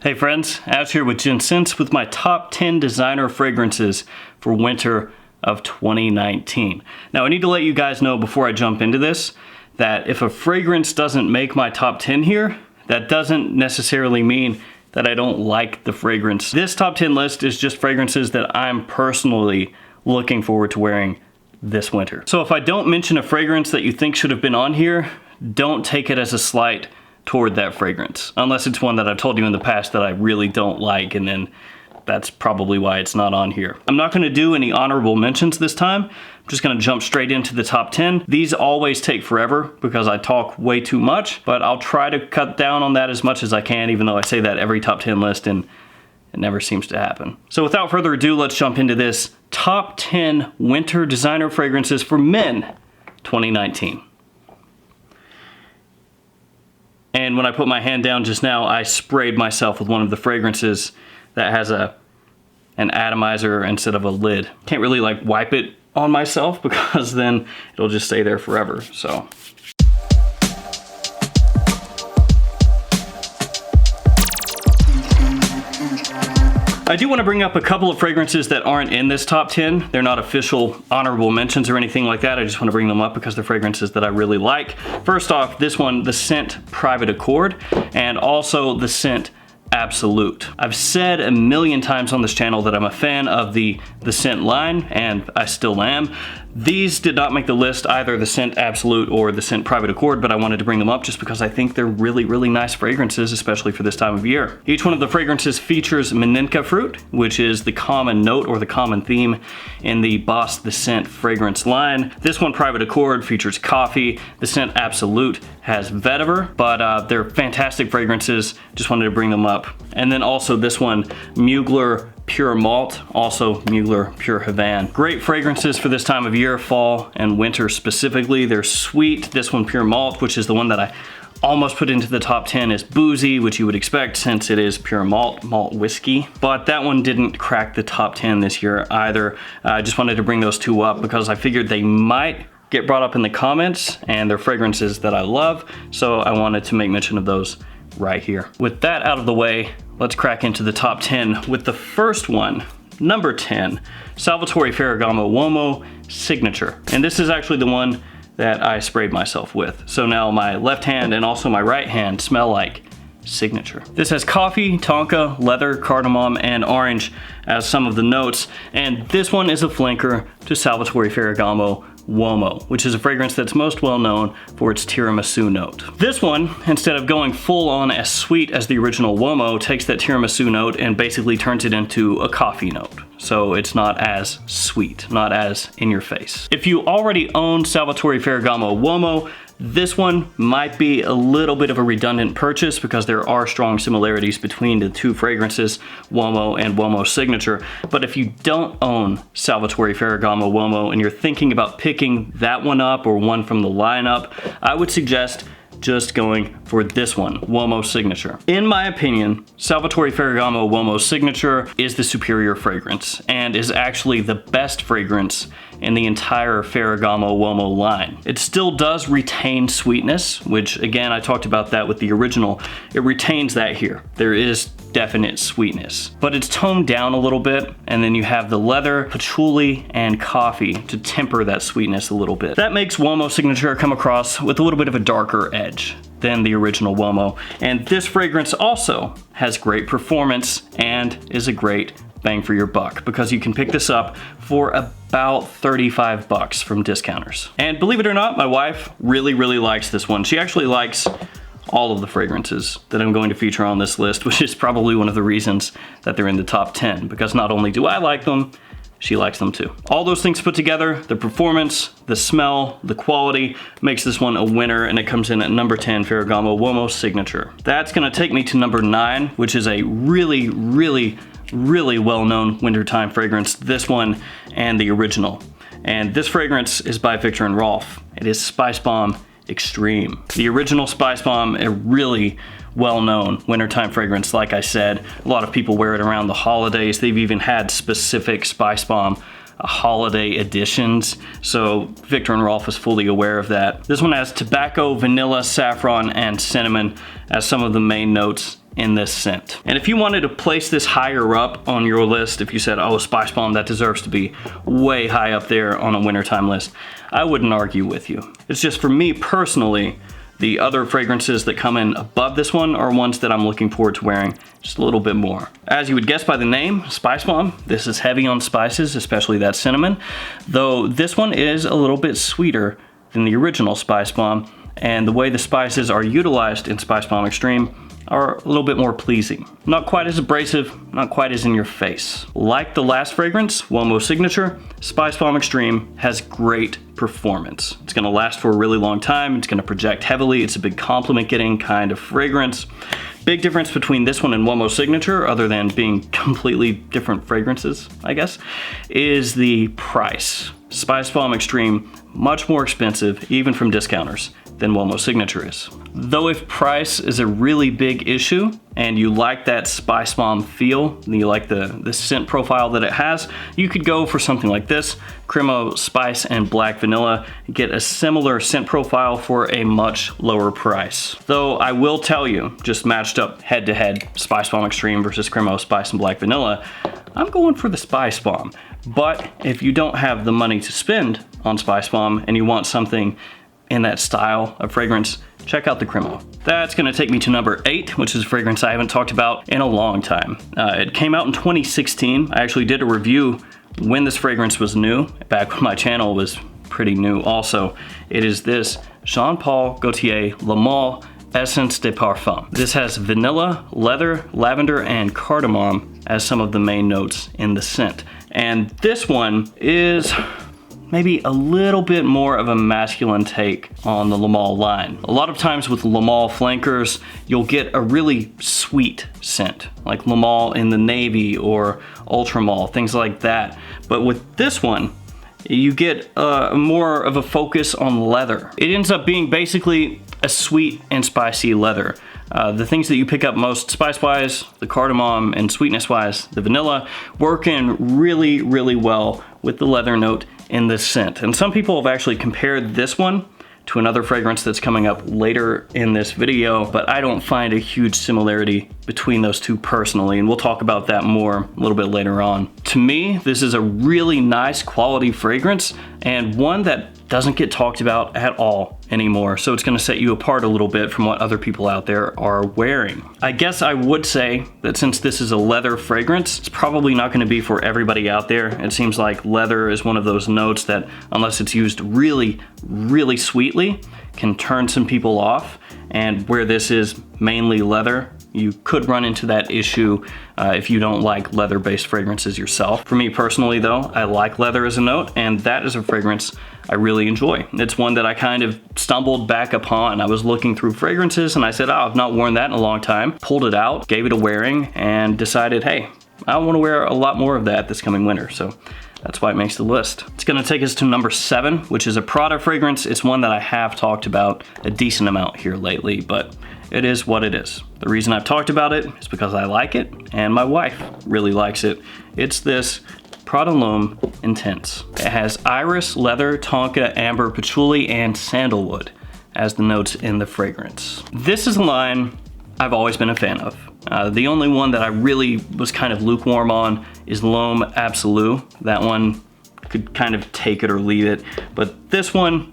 Hey friends, Ash here with Gents with my top 10 designer fragrances for winter of 2019. Now I need to let you guys know before I jump into this that if a fragrance doesn't make my top 10 here, that doesn't necessarily mean that I don't like the fragrance. This top 10 list is just fragrances that I'm personally looking forward to wearing this winter. So if I don't mention a fragrance that you think should have been on here, don't take it as a slight toward that fragrance, unless it's one that I've told you in the past that I really don't like, and then that's probably why it's not on here. I'm not gonna do any honorable mentions this time. I'm just gonna jump straight into the top 10. These always take forever because I talk way too much, but I'll try to cut down on that as much as I can, even though I say that every top 10 list and it never seems to happen. So without further ado, let's jump into this top 10 winter designer fragrances for men 2019. And when I put my hand down just now, I sprayed myself with one of the fragrances that has an atomizer instead of a lid. Can't really like wipe it on myself because then it'll just stay there forever, so. I do want to bring up a couple of fragrances that aren't in this top 10. They're not official honorable mentions or anything like that. I just want to bring them up because they're fragrances that I really like. First off, this one, the scent Private Accord, and also the scent Absolute. I've said a million times on this channel that I'm a fan of the scent line, and I still am. These did not make the list, either the scent Absolute or the scent Private Accord, but I wanted to bring them up just because I think they're really, really nice fragrances, especially for this time of year. Each one of the fragrances features Meninka fruit, which is the common note or the common theme in the Boss the Scent fragrance line. This one, Private Accord, features coffee. The scent Absolute has vetiver, but they're fantastic fragrances. Just wanted to bring them up. And then also this one, Mugler Pure Malt, also Mugler Pure Havane. Great fragrances for this time of year, fall and winter specifically. They're sweet. This one, Pure Malt, which is the one that I almost put into the top 10, is boozy, which you would expect since it is pure malt whiskey. But that one didn't crack the top 10 this year either. I just wanted to bring those two up because I figured they might get brought up in the comments, and they're fragrances that I love, so I wanted to make mention of those right here. With that out of the way, let's crack into the top 10 with the first one, number 10, Salvatore Ferragamo Uomo Signature. And this is actually the one that I sprayed myself with. So now my left hand and also my right hand smell like Signature. This has coffee, tonka, leather, cardamom, and orange as some of the notes. And this one is a flanker to Salvatore Ferragamo Uomo, which is a fragrance that's most well known for its tiramisu note. This one, instead of going full on as sweet as the original Uomo, takes that tiramisu note and basically turns it into a coffee note. So it's not as sweet, not as in your face. If you already own Salvatore Ferragamo Uomo, this one might be a little bit of a redundant purchase because there are strong similarities between the two fragrances, Uomo and Uomo Signature. But if you don't own Salvatore Ferragamo Uomo and you're thinking about picking that one up or one from the lineup, I would suggest just going for this one, Uomo Signature. In my opinion, Salvatore Ferragamo Uomo Signature is the superior fragrance and is actually the best fragrance in the entire Ferragamo Uomo line. It still does retain sweetness, which again, I talked about that with the original. It retains that here. There is definite sweetness, but it's toned down a little bit, and then you have the leather, patchouli, and coffee to temper that sweetness a little bit. That makes Uomo Signature come across with a little bit of a darker edge than the original Uomo, and this fragrance also has great performance and is a great bang for your buck because you can pick this up for about 35 bucks from discounters. And believe it or not, my wife really, really likes this one. She actually likes all of the fragrances that I'm going to feature on this list, which is probably one of the reasons that they're in the top 10, because not only do I like them, she likes them too. All those things put together, the performance, the smell, the quality, makes this one a winner, and it comes in at number 10, Ferragamo Uomo Signature. That's gonna take me to number 9, which is a really, really, really well-known wintertime fragrance, this one and the original. And this fragrance is by Viktor and Rolf. It is Spicebomb Extreme. The original Spicebomb, a really well-known wintertime fragrance, like I said. A lot of people wear it around the holidays. They've even had specific Spicebomb holiday editions, so Viktor and Rolf is fully aware of that. This one has tobacco, vanilla, saffron, and cinnamon as some of the main notes in this scent. And if you wanted to place this higher up on your list, if you said, oh, Spicebomb, that deserves to be way high up there on a wintertime list, I wouldn't argue with you. It's just for me personally, the other fragrances that come in above this one are ones that I'm looking forward to wearing just a little bit more. As you would guess by the name, Spicebomb, this is heavy on spices, especially that cinnamon, though this one is a little bit sweeter than the original Spicebomb, and the way the spices are utilized in Spicebomb Extreme are a little bit more pleasing. Not quite as abrasive, not quite as in your face. Like the last fragrance, Uomo Signature, Spicebomb Extreme has great performance. It's gonna last for a really long time, it's gonna project heavily, it's a big compliment getting kind of fragrance. Big difference between this one and Uomo Signature, other than being completely different fragrances, I guess, is the price. Spicebomb Extreme, much more expensive, even from discounters, than Uomo Signature is. Though if price is a really big issue, and you like that Spicebomb feel, and you like the scent profile that it has, you could go for something like this, Cremo, Spice, and Black Vanilla, get a similar scent profile for a much lower price. Though I will tell you, just matched up head to head, Spicebomb Extreme versus Cremo, Spice, and Black Vanilla, I'm going for the Spicebomb. But if you don't have the money to spend on Spicebomb and you want something in that style of fragrance, check out the Cremo. That's gonna take me to number 8, which is a fragrance I haven't talked about in a long time. It came out in 2016. I actually did a review when this fragrance was new, back when my channel was pretty new also. It is this Jean Paul Gaultier Le Male Essence de Parfum. This has vanilla, leather, lavender, and cardamom as some of the main notes in the scent. And this one is maybe a little bit more of a masculine take on the Le Male line. A lot of times with Le Male flankers, you'll get a really sweet scent, like Le Male in the navy or Ultra Male, things like that. But with this one, you get more of a focus on leather. It ends up being basically a sweet and spicy leather. The things that you pick up most spice-wise, the cardamom, and sweetness-wise, the vanilla, work in really, really well with the leather note in this scent. And some people have actually compared this one to another fragrance that's coming up later in this video, but I don't find a huge similarity between those two personally, and we'll talk about that more a little bit later on. To me, this is a really nice quality fragrance, and one that doesn't get talked about at all anymore, so it's gonna set you apart a little bit from what other people out there are wearing. I guess I would say that since this is a leather fragrance, it's probably not gonna be for everybody out there. It seems like leather is one of those notes that, unless it's used really, really sweetly, can turn some people off, and where this is mainly leather, you could run into that issue if you don't like leather-based fragrances yourself. For me personally though, I like leather as a note, and that is a fragrance I really enjoy. It's one that I kind of stumbled back upon. I was looking through fragrances and I said, oh, I've not worn that in a long time. Pulled it out, gave it a wearing, and decided, hey, I want to wear a lot more of that this coming winter. So that's why it makes the list. It's gonna take us to number 7, which is a Prada fragrance. It's one that I have talked about a decent amount here lately, but it is what it is. The reason I've talked about it is because I like it and my wife really likes it. It's this Prada L'Homme Intense. It has iris, leather, tonka, amber, patchouli, and sandalwood as the notes in the fragrance. This is a line I've always been a fan of. The only one that I really was kind of lukewarm on is L'Homme Absolu. That one could kind of take it or leave it, but this one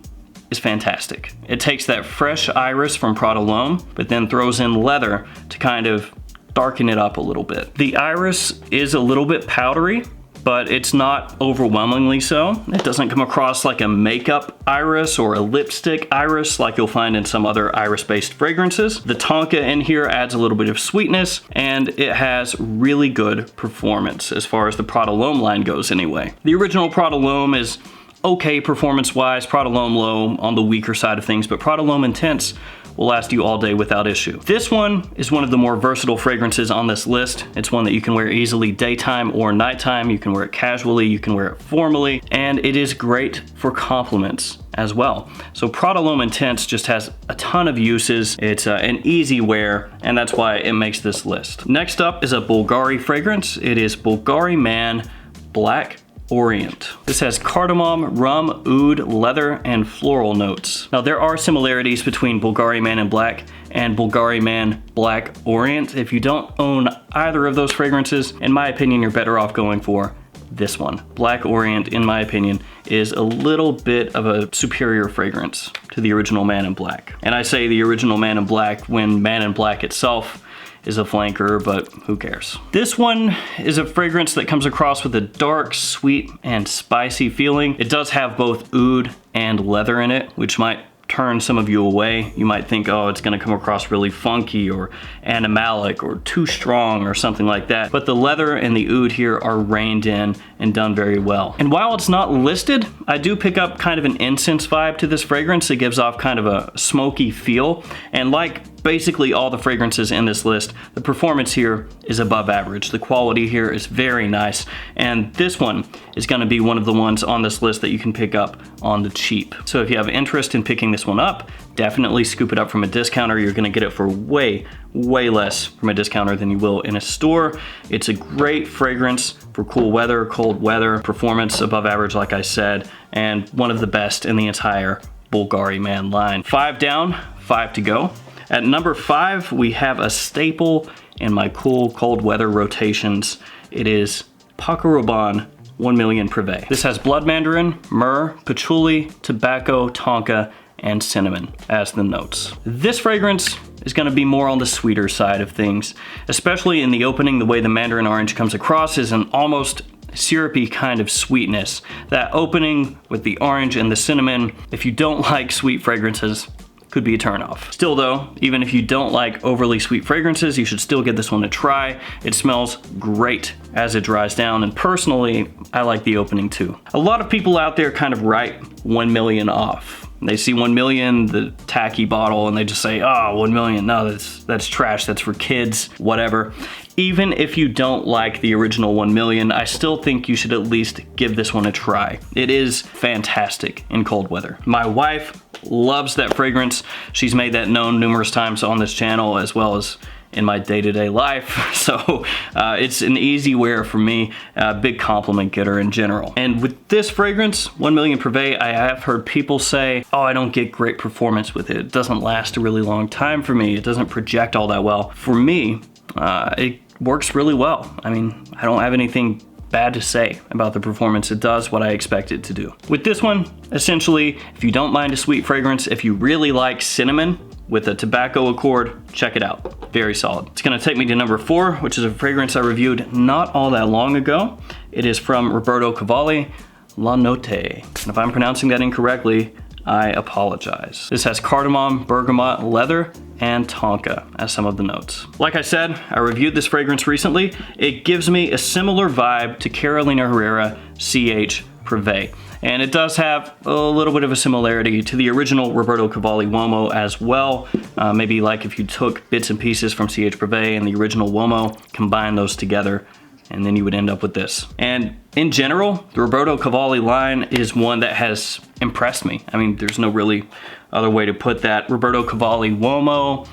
is fantastic. It takes that fresh iris from Prada L'Homme, but then throws in leather to kind of darken it up a little bit. The iris is a little bit powdery, but it's not overwhelmingly so. It doesn't come across like a makeup iris or a lipstick iris like you'll find in some other iris-based fragrances. The tonka in here adds a little bit of sweetness, and it has really good performance as far as the Prada L'Homme line goes anyway. The original Prada L'Homme is okay performance-wise, Prada L'Homme Low on the weaker side of things, but Prada L'Homme Intense will last you all day without issue. This one is one of the more versatile fragrances on this list. It's one that you can wear easily daytime or nighttime. You can wear it casually, you can wear it formally, and it is great for compliments as well. So Prada L'Homme Intense just has a ton of uses. It's an easy wear, and that's why it makes this list. Next up is a Bvlgari fragrance. It is Bvlgari Man Black Orient. This has cardamom, rum, oud, leather, and floral notes. Now there are similarities between Bvlgari Man in Black and Bvlgari Man Black Orient. If you don't own either of those fragrances, in my opinion, you're better off going for this one. Black Orient, in my opinion, is a little bit of a superior fragrance to the original Man in Black. And I say the original Man in Black when Man in Black itself is a flanker, but who cares? This one is a fragrance that comes across with a dark, sweet, and spicy feeling. It does have both oud and leather in it, which might turn some of you away. You might think, oh, it's gonna come across really funky or animalic or too strong or something like that. But the leather and the oud here are reined in and done very well. And while it's not listed, I do pick up kind of an incense vibe to this fragrance. It gives off kind of a smoky feel. And like basically all the fragrances in this list, the performance here is above average. The quality here is very nice. And this one is gonna be one of the ones on this list that you can pick up on the cheap. So if you have interest in picking this one up, definitely scoop it up from a discounter. You're gonna get it for way less from a discounter than you will in a store. It's a great fragrance for cool weather, cold weather, performance above average, like I said, and one of the best in the entire Bvlgari Man line. 5 down, 5 to go. At number 5, we have a staple in my cool cold weather rotations. It is Paco Rabanne 1 Million Prive. This has blood mandarin, myrrh, patchouli, tobacco, tonka, and cinnamon as the notes. This fragrance is gonna be more on the sweeter side of things, especially in the opening. The way the mandarin orange comes across is an almost syrupy kind of sweetness. That opening with the orange and the cinnamon, if you don't like sweet fragrances, could be a turnoff. Still though, even if you don't like overly sweet fragrances, you should still give this one a try. It smells great as it dries down, and personally, I like the opening too. A lot of people out there kind of write 1 million off. They see 1 million, the tacky bottle, and they just say, oh, 1 million, no, that's trash, that's for kids, whatever. Even if you don't like the original 1 million, I still think you should at least give this one a try. It is fantastic in cold weather. My wife loves that fragrance. She's made that known numerous times on this channel as well as in my day-to-day life. So it's an easy wear for me, a big compliment getter in general. And with this fragrance, 1 Million Prive, I have heard people say, oh, I don't get great performance with it. It doesn't last a really long time for me. It doesn't project all that well. For me, it works really well. I mean, I don't have anything bad to say about the performance. It does what I expect it to do. With this one, essentially, if you don't mind a sweet fragrance, if you really like cinnamon with a tobacco accord, check it out. Very solid. It's gonna take me to number 4, which is a fragrance I reviewed not all that long ago. It is from Roberto Cavalli, La Notte. And if I'm pronouncing that incorrectly, I apologize. This has cardamom, bergamot, leather, and tonka as some of the notes. Like I said, I reviewed this fragrance recently. It gives me a similar vibe to Carolina Herrera CH Prive. And it does have a little bit of a similarity to the original Roberto Cavalli Uomo as well. Maybe like if you took bits and pieces from CH Prive and the original Uomo, combine those together, and then you would end up with this. And in general, the Roberto Cavalli line is one that has impressed me. I mean, there's no really other way to put that. Roberto Cavalli Uomo,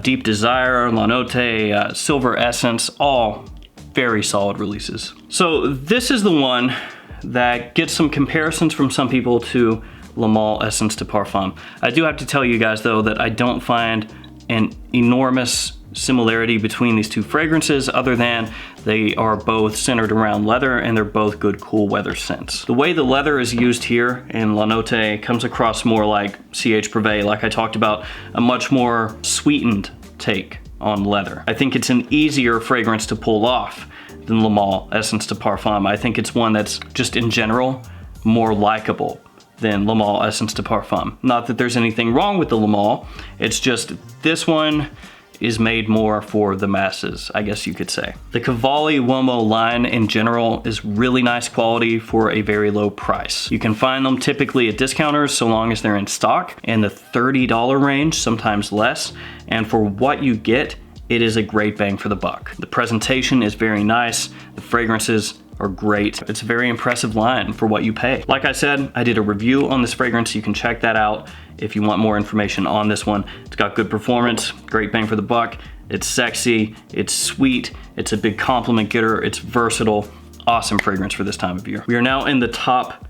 Deep Desire, La Notte, Silver Essence, all very solid releases. So this is the one that gets some comparisons from some people to Le Male Essence de Parfum. I do have to tell you guys though that I don't find an enormous similarity between these two fragrances other than they are both centered around leather and they're both good cool weather scents. The way the leather is used here in La Notte comes across more like CH Prive, like I talked about, a much more sweetened take on leather. I think it's an easier fragrance to pull off than Le Male Essence de Parfum. I think it's one that's just in general more likable than Le Male Essence de Parfum. Not that there's anything wrong with the Le Male, it's just this one is made more for the masses, I guess you could say. The Cavalli Uomo line in general is really nice quality for a very low price. You can find them typically at discounters so long as they're in stock in the $30 range, sometimes less. And for what you get, it is a great bang for the buck. The presentation is very nice. The fragrances are great. It's a very impressive line for what you pay. Like I said, I did a review on this fragrance. You can check that out if you want more information on this one. It's got good performance, great bang for the buck. It's sexy, it's sweet, it's a big compliment getter, it's versatile. Awesome fragrance for this time of year. We are now in the top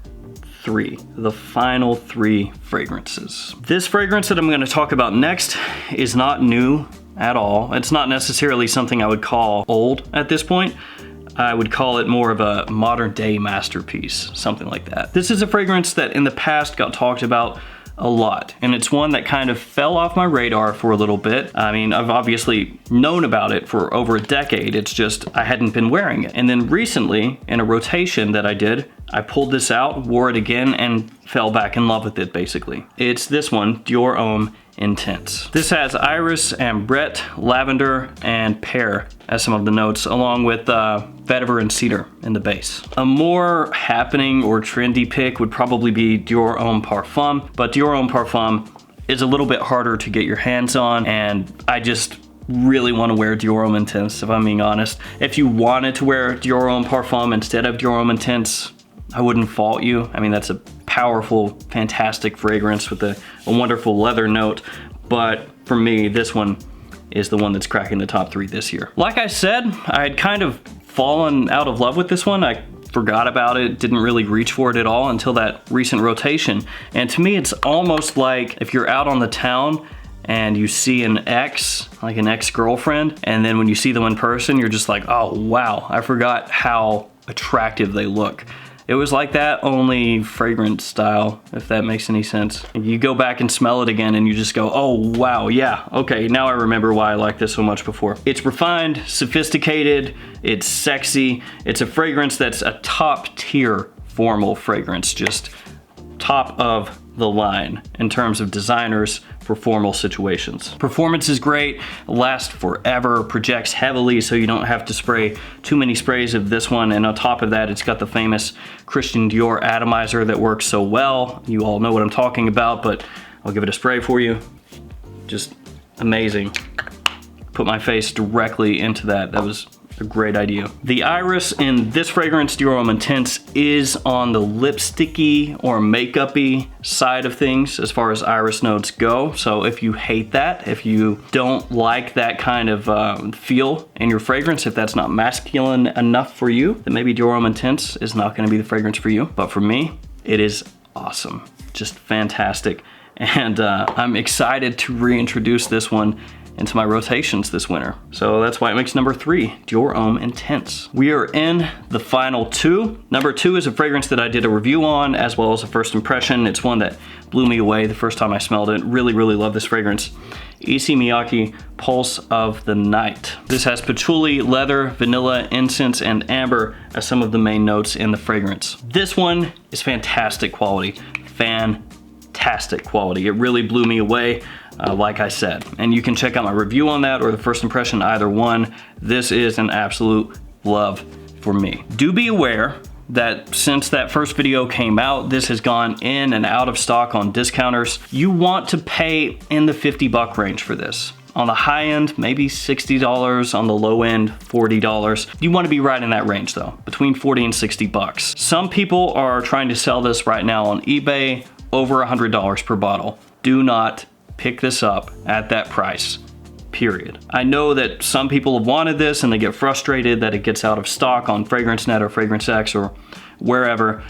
3, the final 3 fragrances. This fragrance that I'm going to talk about next is not new at all. It's not necessarily something I would call old at this point. I would call it more of a modern day masterpiece, something like that. This is a fragrance that in the past got talked about a lot, and it's one that kind of fell off my radar for a little bit. I mean, I've obviously known about it for over a decade, it's just I hadn't been wearing it. And then recently, in a rotation that I did, I pulled this out, wore it again, and fell back in love with it, basically. It's this one, Dior Homme Intense. This has iris, ambrette, lavender, and pear as some of the notes, along with vetiver and cedar in the base. A more happening or trendy pick would probably be Dior Homme Parfum, but Dior Homme Parfum is a little bit harder to get your hands on, and I just really want to wear Dior Homme Intense, if I'm being honest. If you wanted to wear Dior Homme Parfum instead of Dior Homme Intense, I wouldn't fault you. I mean, that's a powerful, fantastic fragrance with a wonderful leather note, but for me, this one is the one that's cracking the top 3 this year. Like I said, I had kind of fallen out of love with this one. I forgot about it, didn't really reach for it at all until that recent rotation. And to me, it's almost like if you're out on the town and you see an ex, like an ex-girlfriend, and then when you see them in person, you're just like, oh wow, I forgot how attractive they look. It was like that, only fragrance style, if that makes any sense. You go back and smell it again and you just go, oh wow, yeah, okay, now I remember why I liked this so much before. It's refined, sophisticated, it's sexy. It's a fragrance that's a top tier formal fragrance, just top of the line in terms of designers for formal situations. Performance is great, lasts forever, projects heavily so you don't have to spray too many sprays of this one, and on top of that, it's got the famous Christian Dior atomizer that works so well. You all know what I'm talking about, but I'll give it a spray for you. Just amazing. Put my face directly into that. That was a great idea. The iris in this fragrance, Dior Homme Intense, is on the lipsticky or makeup-y side of things as far as iris notes go. So if you hate that, if you don't like that kind of feel in your fragrance, if that's not masculine enough for you, then maybe Dior Homme Intense is not gonna be the fragrance for you. But for me, it is awesome, just fantastic. And I'm excited to reintroduce this one into my rotations this winter. So that's why it makes number 3, Dior Homme Intense. We are in the final 2. Number 2 is a fragrance that I did a review on, as well as a first impression. It's one that blew me away the first time I smelled it. Really, really love this fragrance. Issey Mivake Pulse of the Night. This has patchouli, leather, vanilla, incense, and amber as some of the main notes in the fragrance. This one is fantastic quality. Fantastic quality. It really blew me away. Like I said, and you can check out my review on that or the first impression, either one. This is an absolute love for me. Do be aware that since that first video came out, this has gone in and out of stock on discounters. You want to pay in the $50 range for this. On the high end, maybe $60, on the low end, $40. You want to be right in that range though, between 40 and 60 bucks. Some people are trying to sell this right now on eBay over $100 per bottle. Do not pick this up at that price, period. I know that some people have wanted this and they get frustrated that it gets out of stock on FragranceNet or FragranceX or wherever,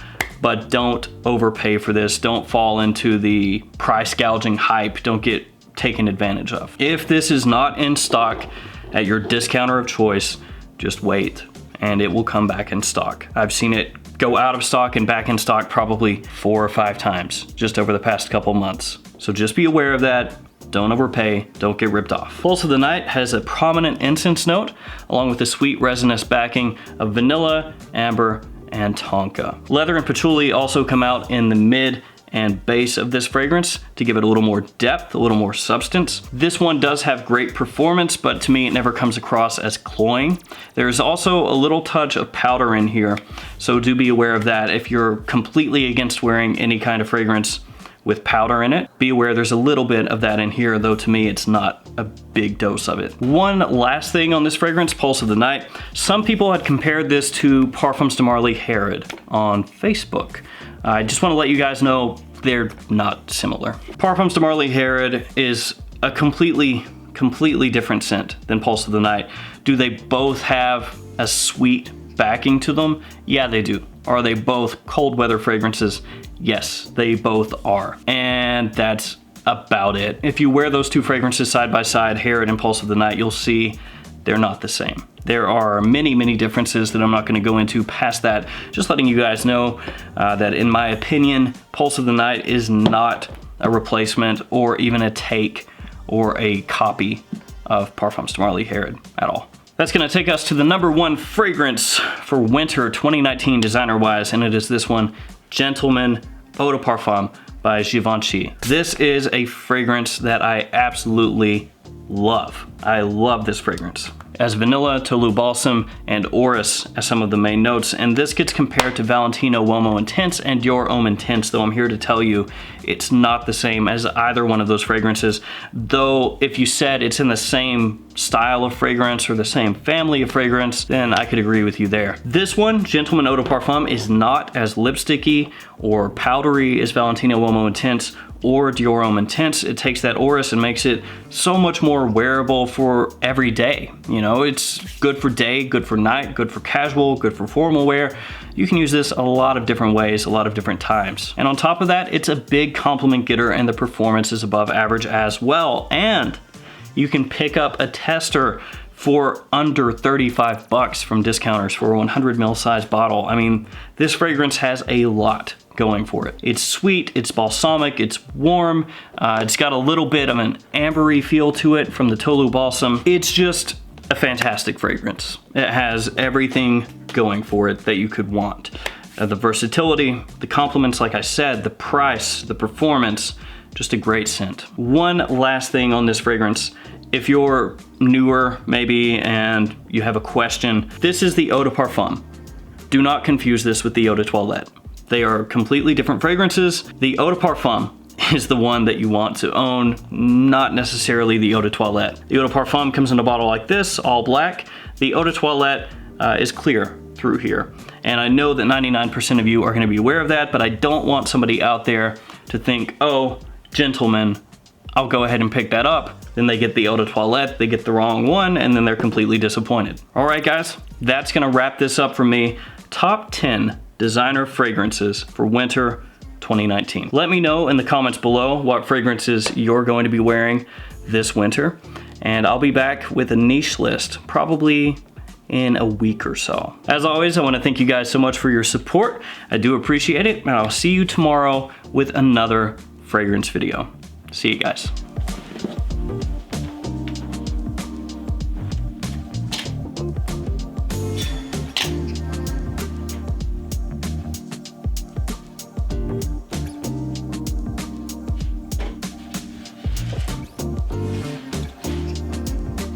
but don't overpay for this. Don't fall into the price gouging hype. Don't get taken advantage of. If this is not in stock at your discounter of choice, just wait and it will come back in stock. I've seen it go out of stock and back in stock probably 4 or 5 times just over the past couple months. So just be aware of that. Don't overpay, don't get ripped off. Pulse of the Night has a prominent incense note, along with a sweet resinous backing of vanilla, amber, and tonka. Leather and patchouli also come out in the mid and base of this fragrance to give it a little more depth, a little more substance. This one does have great performance, but to me it never comes across as cloying. There's also a little touch of powder in here, so do be aware of that. If you're completely against wearing any kind of fragrance with powder in it, be aware there's a little bit of that in here, though to me it's not a big dose of it. One last thing on this fragrance, Pulse of the Night. Some people had compared this to Parfums de Marly Herod on Facebook. I just want to let you guys know they're not similar. Parfums de Marly Herod is a completely different scent than Pulse of the Night. Do they both have a sweet backing to them? Yeah, they do. Are they both cold weather fragrances? Yes, they both are. And that's about it. If you wear those two fragrances side by side, Harrod and Pulse of the Night, you'll see they're not the same. There are many, many differences that I'm not gonna go into past that. Just letting you guys know that in my opinion, Pulse of the Night is not a replacement or even a take or a copy of Parfums de Marly Harrod at all. That's gonna take us to the #1 fragrance for winter 2019 designer-wise, and it is this one, Gentleman Eau de Parfum by Givenchy. This is a fragrance that I absolutely love. I love this fragrance. As vanilla, Toulouse Balsam, and Orris as some of the main notes, and this gets compared to Valentino Uomo Intense and Dior Homme Intense, though I'm here to tell you it's not the same as either one of those fragrances, though if you said it's in the same style of fragrance or the same family of fragrance, then I could agree with you there. This one, Gentleman Eau de Parfum, is not as lipsticky or powdery as Valentino Uomo Intense or Dior Homme Intense. It takes that Orris and makes it so much more wearable for every day. You know, it's good for day, good for night, good for casual, good for formal wear. You can use this a lot of different ways, a lot of different times. And on top of that, it's a big compliment getter and the performance is above average as well. And you can pick up a tester for under 35 bucks from discounters for a 100 ml size bottle. I mean, this fragrance has a lot going for it. It's sweet, it's balsamic, it's warm, it's got a little bit of an ambery feel to it from the Toulouse Balsam. It's just a fantastic fragrance. It has everything going for it that you could want. The versatility, the compliments, like I said, the price, the performance, just a great scent. One last thing on this fragrance. If you're newer maybe and you have a question, this is the Eau de Parfum. Do not confuse this with the Eau de Toilette. They are completely different fragrances. The Eau de Parfum is the one that you want to own, not necessarily the Eau de Toilette. The Eau de Parfum comes in a bottle like this, all black. The Eau de Toilette is clear through here. And I know that 99% of you are gonna be aware of that, but I don't want somebody out there to think, oh, Gentleman, I'll go ahead and pick that up. Then they get the Eau de Toilette, they get the wrong one, and then they're completely disappointed. All right, guys, that's gonna wrap this up for me. Top 10 designer fragrances for winter 2019. Let me know in the comments below what fragrances you're going to be wearing this winter, and I'll be back with a niche list probably in a week or so. As always, I want to thank you guys so much for your support. I do appreciate it, and I'll see you tomorrow with another fragrance video. See you guys.